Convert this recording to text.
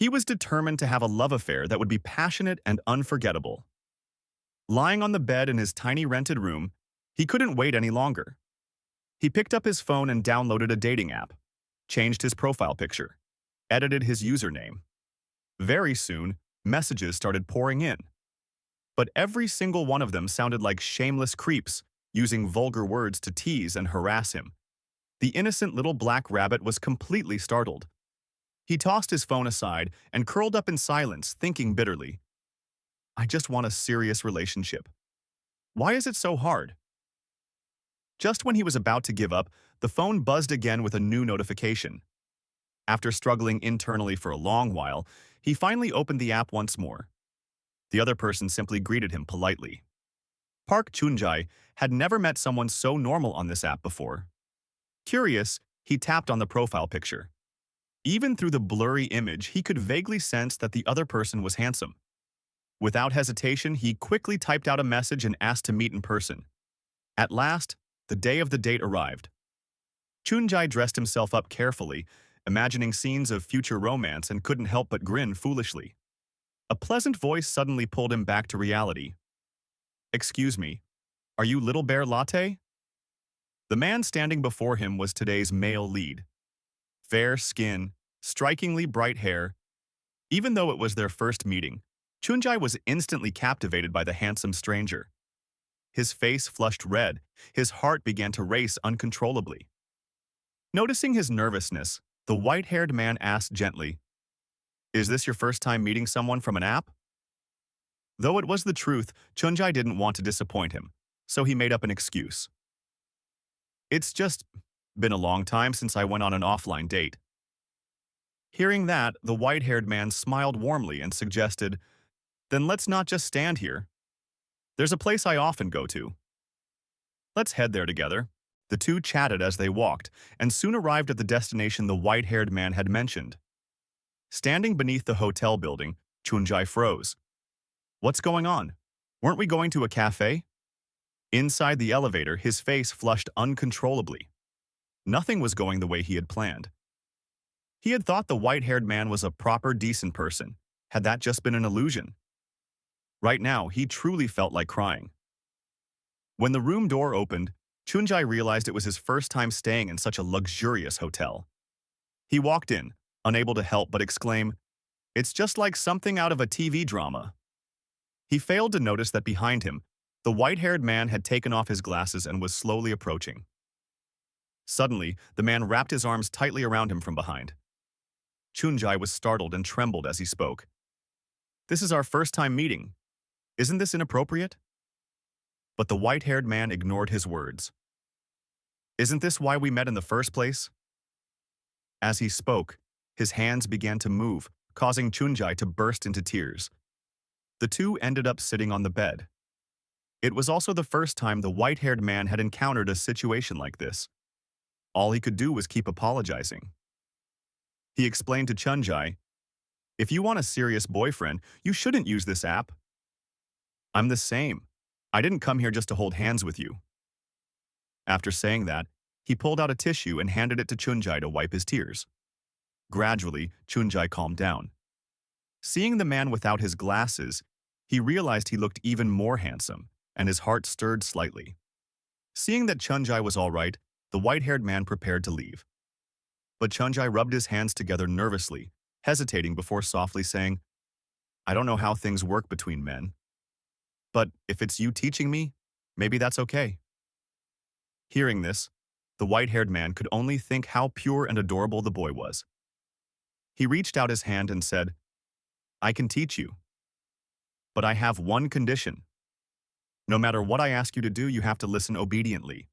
He was determined to have a love affair that would be passionate and unforgettable. Lying on the bed in his tiny rented room, he couldn't wait any longer. He picked up his phone and downloaded a dating app, changed his profile picture, edited his username. Very soon, messages started pouring in. But every single one of them sounded like shameless creeps, using vulgar words to tease and harass him. The innocent little black rabbit was completely startled. He tossed his phone aside and curled up in silence, thinking bitterly, I just want a serious relationship. Why is it so hard? Just when he was about to give up, the phone buzzed again with a new notification. After struggling internally for a long while, he finally opened the app once more. The other person simply greeted him politely. Park Chunjae had never met someone so normal on this app before. Curious, he tapped on the profile picture. Even through the blurry image, he could vaguely sense that the other person was handsome. Without hesitation, he quickly typed out a message and asked to meet in person. At last, the day of the date arrived. Chunjae dressed himself up carefully, imagining scenes of future romance, and couldn't help but grin foolishly. A pleasant voice suddenly pulled him back to reality. Excuse me, are you Little Bear Latte? The man standing before him was today's male lead. Fair skin, strikingly bright hair. Even though it was their first meeting, Chunjae was instantly captivated by the handsome stranger. His face flushed red, his heart began to race uncontrollably. Noticing his nervousness, the white-haired man asked gently, Is this your first time meeting someone from an app? Though it was the truth, Chunjae didn't want to disappoint him, so he made up an excuse. It's just been a long time since I went on an offline date. Hearing that, the white-haired man smiled warmly and suggested, Then let's not just stand here. There's a place I often go to. Let's head there together. The two chatted as they walked, and soon arrived at the destination the white-haired man had mentioned. Standing beneath the hotel building, Chunjae froze. What's going on? Weren't we going to a cafe? Inside the elevator, his face flushed uncontrollably. Nothing was going the way he had planned. He had thought the white-haired man was a proper, decent person. Had that just been an illusion? Right now, he truly felt like crying. When the room door opened, Chunjae realized it was his first time staying in such a luxurious hotel. He walked in, unable to help but exclaim, It's just like something out of a TV drama. He failed to notice that behind him, the white-haired man had taken off his glasses and was slowly approaching. Suddenly, the man wrapped his arms tightly around him from behind. Chunjae was startled and trembled as he spoke. This is our first time meeting. Isn't this inappropriate? But the white-haired man ignored his words. Isn't this why we met in the first place? As he spoke, his hands began to move, causing Chunjae to burst into tears. The two ended up sitting on the bed. It was also the first time the white-haired man had encountered a situation like this. All he could do was keep apologizing. He explained to Chunjae, If you want a serious boyfriend, you shouldn't use this app. I'm the same. I didn't come here just to hold hands with you. After saying that, he pulled out a tissue and handed it to Chunjae to wipe his tears. Gradually, Chunjae calmed down. Seeing the man without his glasses, he realized he looked even more handsome, and his heart stirred slightly. Seeing that Chunjae was all right, the white-haired man prepared to leave. But Chunjae rubbed his hands together nervously, hesitating before softly saying, I don't know how things work between men. But if it's you teaching me, maybe that's okay. Hearing this, the white-haired man could only think how pure and adorable the boy was. He reached out his hand and said, I can teach you. But I have one condition. No matter what I ask you to do, you have to listen obediently.